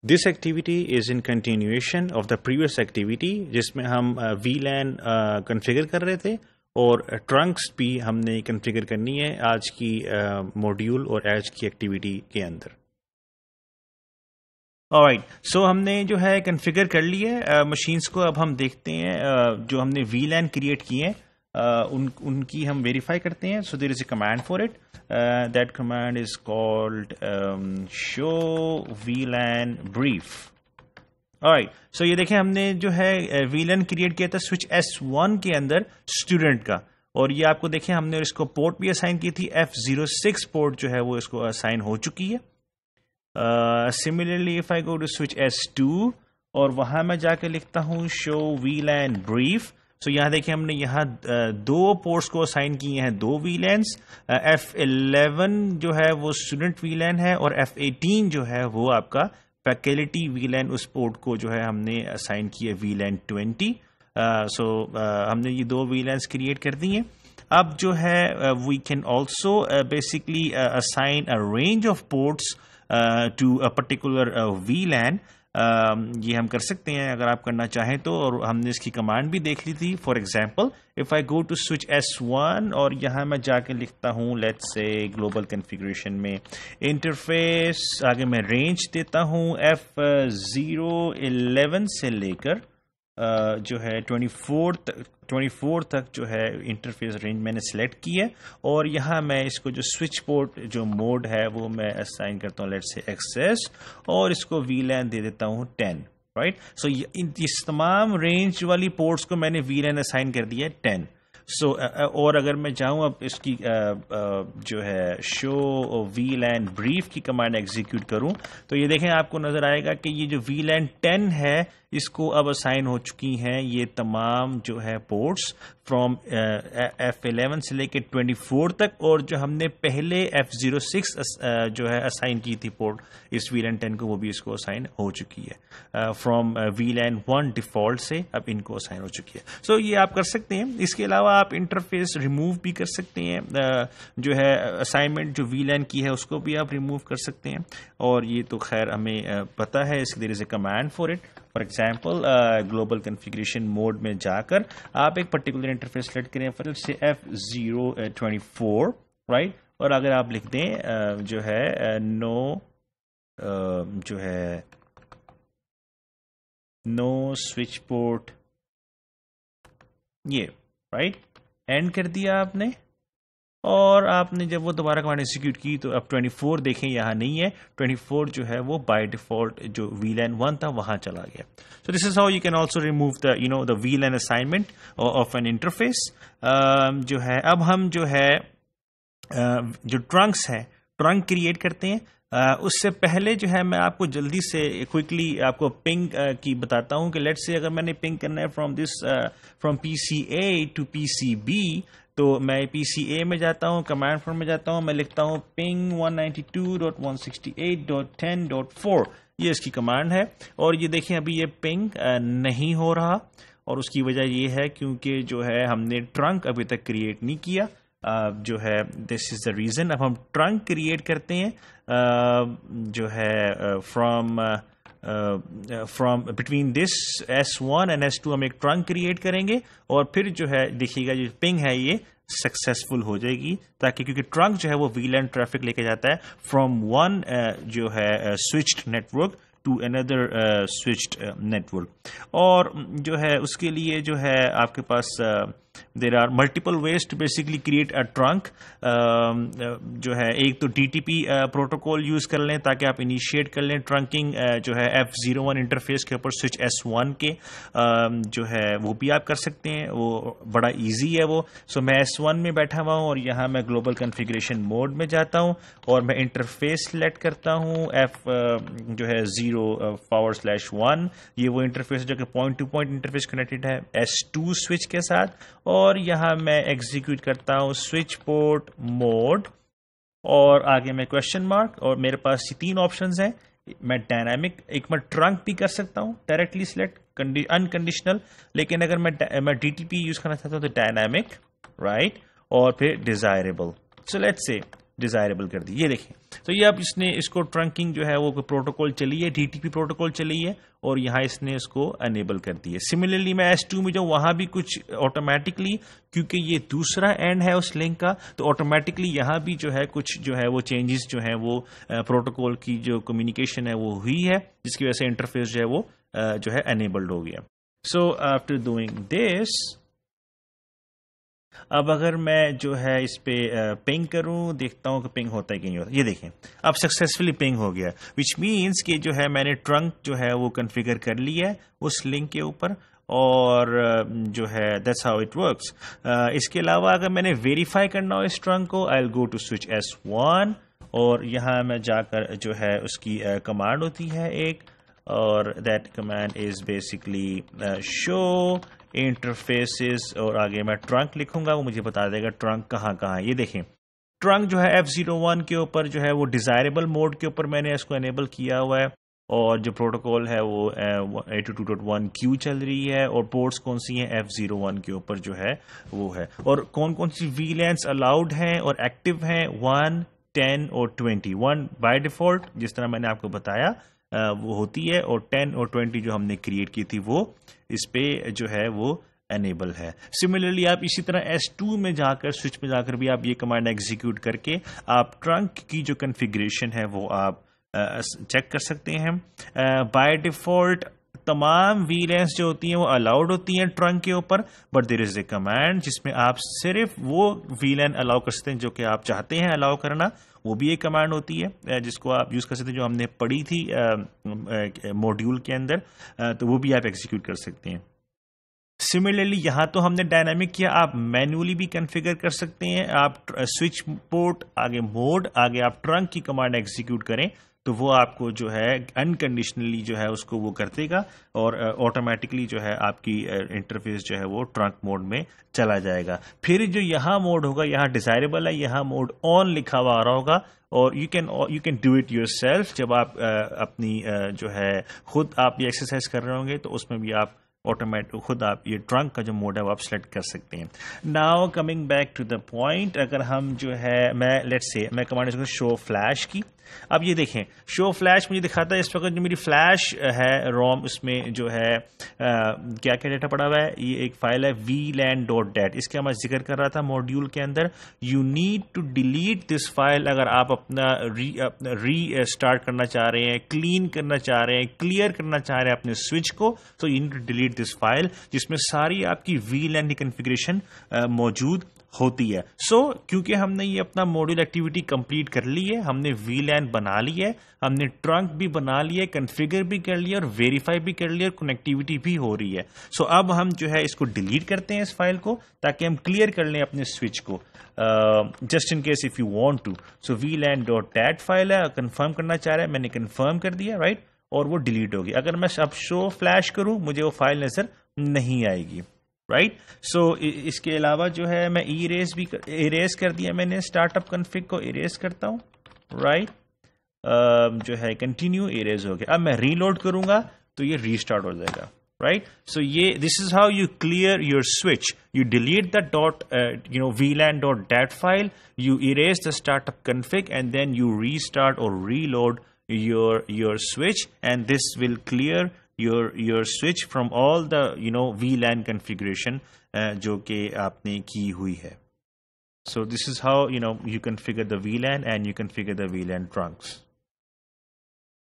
This activity is in continuation of the previous activity جس میں ہم وی لین کنفیگر کر رہے تھے اور ٹرنکس بھی ہم نے کنفیگر کرنی ہے آج کی موڈیول اور آج کی ایکٹیویٹی کے اندر. آلرائٹ، سو ہم نے جو ہے کنفیگر کر لی ہے مشینس کو. اب ہم دیکھتے ہیں جو ہم نے وی لین کریٹ کی ہیں ان کی ہم ویریفائی کرتے ہیں. So there is a command for it. That command is called show VLAN brief. Alright, so یہ دیکھیں ہم نے جو ہے وی لین کریٹ کیا تھا سوئچ S1 کے اندر اسٹوڈنٹ کا، اور یہ آپ کو دیکھیں ہم نے اس کو پورٹ بھی اسائن کی تھی. F06 پورٹ جو ہے وہ اس کو اسائن ہو چکی ہے. Similarly, if I go to switch S2 اور وہاں میں جا کے لکھتا ہوں show VLAN brief. سو یہاں دیکھیں ہم نے یہاں دو پورٹس کو اسائن کیے ہیں، دو VLANs. F11 جو ہے وہ اسٹوڈنٹ VLAN ہے اور F18 جو ہے وہ آپ کا فیکلٹی VLAN. اس پورٹ کو جو ہے ہم نے اسائن کیا VLAN 20. سو ہم نے یہ دو VLANs کریٹ کر دی ہیں. اب جو ہے we can also basically assign a range of ports to a particular VLAN. یہ ہم کر سکتے ہیں اگر آپ کرنا چاہیں تو، اور ہم نے اس کی کمانڈ بھی دیکھ لی تھی. For example if I go to switch S1 اور یہاں میں جا کے لکھتا ہوں لیٹس سے گلوبل کنفیگریشن میں انٹرفیس، آگے میں رینج دیتا ہوں F011 سے لے کر جو ہے 24 تک جو ہے انٹرفیس رینج میں نے سلیکٹ کی ہے. اور یہاں میں اس کو جو سوئچ پورٹ جو موڈ ہے وہ میں اسائن کرتا ہوں لیٹ سے ایکسیس، اور اس کو VLAN دے دیتا ہوں 10. رائٹ، سو اس تمام رینج والی پورٹس کو میں نے VLAN اسائن کر دیا 10. سو اور اگر میں چاہوں اب اس کی جو ہے شو VLAN بریف کی کمانڈ ایگزیکیوٹ کروں تو یہ دیکھیں آپ کو نظر آئے گا کہ یہ جو VLAN 10 ہے اس کو اب اسائن ہو چکی ہیں یہ تمام جو ہے پورٹس فرام F11 سے لے کے 24 تک، اور جو ہم نے پہلے F06 جو ہے اسائن کی تھی پورٹ اس VLAN 10 کو وہ بھی اس کو اسائن ہو چکی ہے. فرام VLAN 1 ڈیفالٹ سے اب ان کو اسائن ہو چکی ہے. سو یہ آپ کر سکتے ہیں. اس کے علاوہ آپ انٹرفیس ریموو بھی کر سکتے ہیں، جو ہے اسائنمنٹ جو VLAN کی ہے اس کو بھی آپ ریموو کر سکتے ہیں، اور یہ تو خیر ہمیں پتہ ہے اس there is a command for it. For example global configuration mode میں جا کر آپ ایک پرٹیکولر انٹرفیس سلیکٹ کریں فار سے F024 رائٹ، اور اگر آپ لکھ دیں جو ہے جو ہے نو سوئچ پورٹ، یہ رائٹ اینڈ کر دیا آپ نے. اور آپ نے جب وہ دوبارہ کمانڈ ایگزیکیوٹ کی تو اب 24 دیکھیں یہاں نہیں ہے، 24 جو ہے وہ بائی ڈیفالٹ جو VLAN 1 تھا وہاں چلا گیا. So this is how you can also remove the VLAN assignment of an interface. جو ہے اب ہم جو ہے جو ٹرنکس ہے ٹرنک کریٹ کرتے ہیں. اس سے پہلے جو ہے میں آپ کو جلدی سے کوئکلی آپ کو پنگ کی بتاتا ہوں کہ لیٹ سے اگر میں نے پنگ کرنا ہے فرام PCA ٹو PCB تو میں PCA میں جاتا ہوں، کمانڈ فارم میں جاتا ہوں، میں لکھتا ہوں ping 192.168.10.4. یہ اس کی کمانڈ ہے، اور یہ دیکھیں ابھی یہ پنگ نہیں ہو رہا، اور اس کی وجہ یہ ہے کیونکہ جو ہے ہم نے ٹرنک ابھی تک کریٹ نہیں کیا. جو ہے دس از دا ریزن. اب ہم ٹرنک کریٹ کرتے ہیں جو ہے from between this S1 and S2 ہم ایک ٹرنک کریٹ کریں گے، اور پھر جو ہے دیکھیے گا جو پنگ ہے یہ سکسیسفل ہو جائے گی، تاکہ کیونکہ ٹرنک جو ہے وہ VLAN ٹریفک لے کے جاتا ہے فرام ون جو ہے سوئچڈ نیٹورک ٹو اندر سوئچڈ نیٹورک. اور جو ہے اس کے لیے جو ہے آپ کے پاس there are multiple ways to basically create a trunk. جو ہے ایک تو DTP پروٹوکول یوز کر لیں تاکہ آپ انیشیٹ کر لیں ٹرنکنگ جو ہے F01 انٹرفیس کے اوپر سوئچ S1 کے، جو ہے وہ بھی آپ کر سکتے ہیں، وہ بڑا ایزی ہے وہ. سو میں S1 میں بیٹھا ہوا ہوں اور یہاں میں گلوبل کنفیگریشن موڈ میں جاتا ہوں اور میں انٹرفیس سلیکٹ کرتا ہوں F جو ہے 0/1. یہ وہ انٹرفیس جو کہ point to point interface connected ہے S2 سوئچ کے ساتھ، اور یہاں میں ایگزیکیوٹ کرتا ہوں سوئچ پورٹ موڈ، اور آگے میں کوشچن مارک، اور میرے پاس یہ تین آپشنز ہیں. میں ڈائنامک ایک میں ٹرنک بھی کر سکتا ہوں ڈائریکٹلی سلیکٹ انکنڈیشنل، لیکن اگر میں DTP یوز کرنا چاہتا ہوں تو ڈائنامک رائٹ، اور پھر desirable. So let's say desirable کر دی. یہ دیکھیں تو یہ اب اس نے اس کو ٹرنکنگ جو ہے وہ پروٹوکول چلی ہے, DTP پروٹوکول چلی ہے, اور یہاں اس نے اس کو انیبل کر دی ہے. سملرلی میں S2 میں جاؤں, وہاں بھی کچھ آٹومیٹکلی, کیونکہ یہ دوسرا اینڈ ہے اس لنک کا, تو آٹومیٹکلی یہاں بھی جو ہے کچھ جو ہے وہ چینجز جو ہیں وہ پروٹوکول کی جو کمیونیکیشن ہے وہ ہوئی ہے, جس کی وجہ سے انٹرفیس جو ہے وہ جو ہے انیبلڈ ہو گیا. سو آفٹر ڈوئنگ دس, اب اگر میں جو ہے اس پہ پنگ کروں, دیکھتا ہوں کہ پنگ ہوتا ہے کہ نہیں ہوتا. یہ دیکھیں اب سکسیسفلی پنگ ہو گیا, وچ مینس کہ جو ہے میں نے ٹرنک جو ہے وہ کنفیگر کر لیا ہے اس لنک کے اوپر, اور جو ہے دیٹس ہاؤ اٹ ورکس. اس کے علاوہ اگر میں نے ویریفائی کرنا ہو اس ٹرنک کو, آئی ول گو ٹو سوئچ S1, اور یہاں میں جا کر جو ہے اس کی کمانڈ ہوتی ہے ایک, اور that command is basically show interfaces, اور آگے میں ٹرنک لکھوں گا, وہ مجھے بتا دے گا ٹرنک کہاں کہاں. یہ دیکھیں ٹرنک جو ہے F01 کے اوپر جو ہے وہ ڈیزائربل موڈ کے اوپر میں نے اس کو انیبل کیا ہوا ہے, اور جو پروٹوکول ہے وہ 802.1Q چل رہی ہے, اور پورٹس کون سی ہیں F01 کے اوپر جو ہے وہ ہے, اور کون کون سی VLANs الاؤڈ ہیں اور ایکٹیو ہیں 1, 10 اور 20. 1 بائی ڈیفالٹ جس طرح میں نے آپ کو بتایا وہ ہوتی ہے, اور 10 اور 20 جو ہم نے کریٹ کی تھی وہ اس پہ جو ہے وہ انیبل ہے. سملرلی آپ اسی طرح S2 میں جا کر سوئچ میں جا کر بھی آپ یہ کمانڈ ایگزیکیوٹ کر کے آپ ٹرنک کی جو کنفیگریشن ہے وہ آپ چیک کر سکتے ہیں. بائی ڈیفالٹ تمام VLANs جو ہوتی ہیں وہ الاؤڈ ہوتی ہیں ٹرنک کے اوپر, but there is a command جس میں آپ صرف وہ VLAN الاؤ کر سکتے ہیں جو کہ آپ چاہتے ہیں الاؤ کرنا. وہ بھی ایک کمانڈ ہوتی ہے جس کو آپ یوز کر سکتے ہیں, جو ہم نے پڑھی تھی موڈیول کے اندر, تو وہ بھی آپ ایگزیکیوٹ کر سکتے ہیں. سملرلی یہاں تو ہم نے ڈائنامک کیا, آپ مینولی بھی کنفیگر کر سکتے ہیں. آپ سوئچ پورٹ آگے موڈ آگے آپ ٹرنک کی کمانڈ ایگزیکیوٹ کریں تو وہ آپ کو جو ہے انکنڈیشنلی جو ہے اس کو وہ کر دے گا, اور آٹومیٹکلی جو ہے آپ کی انٹرفیس جو ہے وہ ٹرنک موڈ میں چلا جائے گا. پھر جو یہاں موڈ ہوگا, یہاں ڈیزائربل ہے, یہاں موڈ آن لکھا ہوا آ رہا ہوگا, اور you can do it your self. جب آپ اپنی جو ہے خود آپ یہ ایکسرسائز کر رہے ہوں گے تو اس میں بھی آپ آٹومیٹک خود آپ یہ ٹرنک کا جو موڈ ہے وہ آپ سلیکٹ کر سکتے ہیں. Now coming back to the point, اگر ہم جو ہے میں لیٹس سے میں کمانڈ شو فلیش کی. اب یہ دیکھیں شو فلیش مجھے دکھاتا ہے اس وقت جو میری فلیش ہے روم, اس میں جو ہے کیا کیا ڈیٹا پڑا ہوا ہے. یہ ایک فائل ہے VLAN.dat, اس کا میں ذکر کر رہا تھا موڈیول کے اندر. You need to delete this file اگر آپ اپنا ری اسٹارٹ کرنا چاہ رہے ہیں, کلین کرنا چاہ رہے ہیں, کلیئر کرنا چاہ رہے ہیں اپنے سوئچ کو, تو you need to delete this file جس میں ساری آپ کی VLAN کی کنفیگریشن موجود ہوتی ہے. سو کیونکہ ہم نے یہ اپنا موڈیول ایکٹیویٹی کمپلیٹ کر لی ہے, ہم نے VLAN بنا لی ہے, ہم نے ٹرنک بھی بنا لیا ہے, کنفیگر بھی کر لیا, اور ویریفائی بھی کر لیا, اور کنیکٹیویٹی بھی ہو رہی ہے. سو اب ہم جو ہے اس کو ڈیلیٹ کرتے ہیں اس فائل کو, تاکہ ہم کلیئر کر لیں اپنے سوئچ کو, just in case if you want to. So VLAN.dat file ہے, کنفرم کرنا چاہ رہا ہے, میں نے کنفرم کر دیا رائٹ, اور وہ ڈیلیٹ ہوگی. اگر میں اب شو فلیش کروں مجھے وہ فائل نظر نہیں آئے گی رائٹ. سو اس کے علاوہ جو ہے میں اریز کر دیا, میں نے اسٹارٹ اپ کنفگ کو اریز کرتا ہوں رائٹ, جو ہے کنٹینیو اریز ہو گیا. اب میں ری لوڈ کروں گا تو یہ ری اسٹارٹ ہو جائے گا رائٹ. سو یہ this is how you clear your switch. You delete the VLAN.dat file, you erase the startup config, and then you restart اور reload your switch, and this will clear your switch from all the VLAN configuration جو کہ آپ نے کی ہوئی ہے. So this is how you configure the VLAN and you configure the VLAN trunks.